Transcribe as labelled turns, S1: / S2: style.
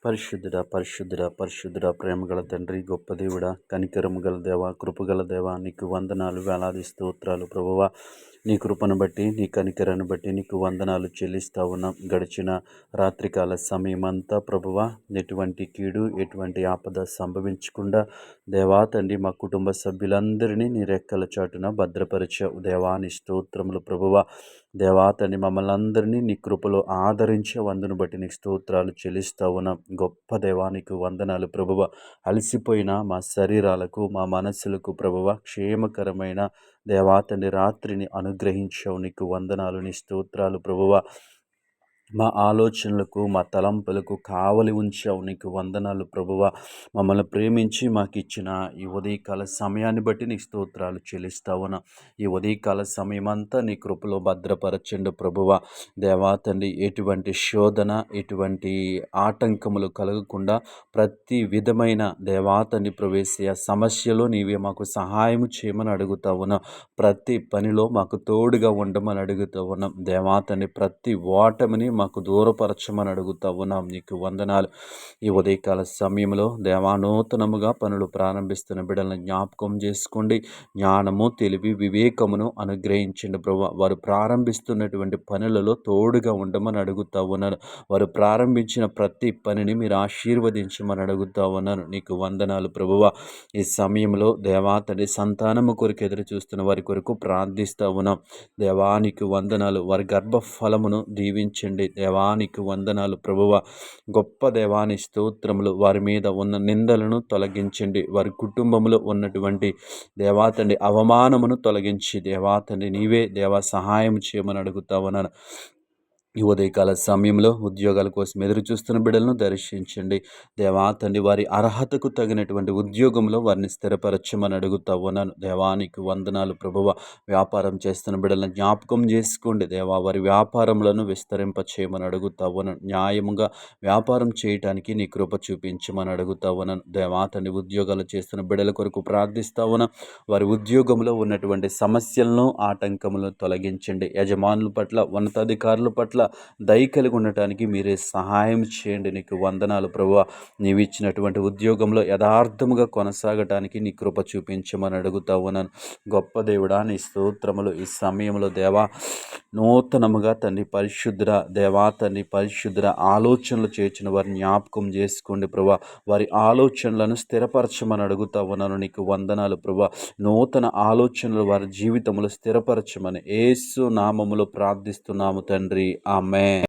S1: పరిశుద్ధుడా పరిశుద్ధుడా పరిశుద్ధుడా ప్రేమగల తండ్రి, గొప్ప దేవుడా, కనికరము గల దేవ, కృపగల దేవ, నీకు వందనాలు, వేలాది స్తోత్రాలు ప్రభువా. నీ కృపను బట్టి, నీ కనికరాన్ని బట్టి నీకు వందనాలు చెల్లిస్తా ఉన్నాం. గడిచిన రాత్రికాల సమయమంతా ప్రభువా, ఎటువంటి కీడు, ఎటువంటి ఆపద సంభవించకుండా దేవా తండ్రి, మా కుటుంబ సభ్యులందరినీ నీ రెక్కల చాటున భద్రపరిచావు దేవా. నీ స్తోత్రములు ప్రభువా. దేవా తండ్రి, మమ్మల్ని అందరినీ నీ కృపలో ఆదరించే వందును బట్టి నీకు స్తోత్రాలు చెల్లిస్తా ఉన్నాం. గొప్ప దేవా, నీకు వందనాలు ప్రభువ. అలసిపోయిన మా శరీరాలకు, మా మనస్సులకు ప్రభువ క్షేమకరమైన దేవా తండ్రి రాత్రిని అనుగ్రహించావు. నీకు వందనాలు, నీ స్తోత్రాలు ప్రభువ. మా ఆలోచనలకు, మా తలంపులకు కావలి ఉంచావు. నీకు వందనాలు ప్రభువ. మమ్మల్ని ప్రేమించి మాకు ఇచ్చిన ఈ ఉదయకాల సమయాన్ని బట్టి నీకు స్తోత్రాలు చెల్లిస్తా ఉన్నా. ఈ ఉదయకాల సమయమంతా నీ కృపలో భద్రపరచండు ప్రభువ. దేవా తండ్రి, ఎటువంటి శోధన, ఎటువంటి ఆటంకములు కలగకుండా ప్రతి విధమైన దేవా తండ్రి ప్రవేశ సమస్యలో నీవే మాకు సహాయం చేయమని అడుగుతా ఉన్నాం. ప్రతి పనిలో మాకు తోడుగా ఉండమని అడుగుతా ఉన్నాం. దేవా తండ్రి, ప్రతి ఓటమిని మాకు దూరపరచమని అడుగుతా ఉన్నాం. నీకు వందనాలు. ఈ ఉదయకాల సమయంలో దేవా, నూతనముగా పనులు ప్రారంభిస్తున్న బిడ్డలను జ్ఞాపకం చేసుకోండి. జ్ఞానము, తెలివి, వివేకమును అనుగ్రహించండి ప్రభువా. వారు ప్రారంభిస్తున్నటువంటి పనులలో తోడుగా ఉండమని అడుగుతా ఉన్నాను. వారు ప్రారంభించిన ప్రతి పనిని మీరు ఆశీర్వదించమని అడుగుతా ఉన్నాను. నీకు వందనాలు ప్రభువా. ఈ సమయంలో దేవా తండ్రి, సంతానము కొరకు ఎదురు చూస్తున్న వారి కొరకు ప్రార్థిస్తా ఉన్నాం. దేవానికి వందనాలు. వారి గర్భఫలమును దీవించండి. దేవానికి వందనాలు ప్రభువ. గొప్ప దేవాని స్తోత్రములు. వారి మీద ఉన్న నిందలను తొలగించండి. వారి కుటుంబంలో ఉన్నటువంటి దేవాతండి అవమానమును తొలగించి దేవాతండి నీవే దేవా సహాయం చేయమని అడుగుతా ఉన్నాను. ఈ ఉదయకాల సమయంలో ఉద్యోగాల కోసం ఎదురు చూస్తున్న బిడ్డలను దర్శించండి. దేవా తండ్రి, వారి అర్హతకు తగినటువంటి ఉద్యోగంలో వారిని స్థిరపరచమని అడుగుతా ఉన్నాను. దేవానికి వందనాలు ప్రభువ. వ్యాపారం చేస్తున్న బిడ్డలను జ్ఞాపకం చేసుకోండి దేవా. వారి వ్యాపారములను విస్తరింప చేయమని అడుగుతా ఉన్నాను. న్యాయముగా వ్యాపారం చేయటానికి నీ కృప చూపించమని అడుగుతా ఉన్నాను. దేవా తండ్రి, ఉద్యోగాలు చేస్తున్న బిడ్డల కొరకు ప్రార్థిస్తా ఉన్నాను. వారి ఉద్యోగంలో ఉన్నటువంటి సమస్యలను, ఆటంకములను తొలగించండి. యజమానుల పట్ల, ఉన్నతాధికారుల పట్ల దయ కలిగి ఉండటానికి మీరే సహాయం చేయండి. నీకు వందనాలు ప్రభువా. నీవు ఇచ్చినటువంటి ఉద్యోగంలో యథార్థముగా కొనసాగటానికి నీ కృప చూపించమని అడుగుతా ఉన్నాను. గొప్ప దేవుడా, నీ స్తోత్రములు. ఈ సమయంలో దేవా, నూతనముగా తండ్రి పరిశుద్ధ దేవా తండ్రి పరిశుద్ధ ఆలోచనలు చేర్చిన వారిని జ్ఞాపకం చేసుకోండి ప్రభా. వారి ఆలోచనలను స్థిరపరచమని అడుగుతా ఉన్నాను. నీకు వందనాలు ప్రభా. నూతన ఆలోచనలు వారి జీవితంలో స్థిరపరచమని యేసు నామములో ప్రార్థిస్తున్నాము తండ్రి. ఆమేన్.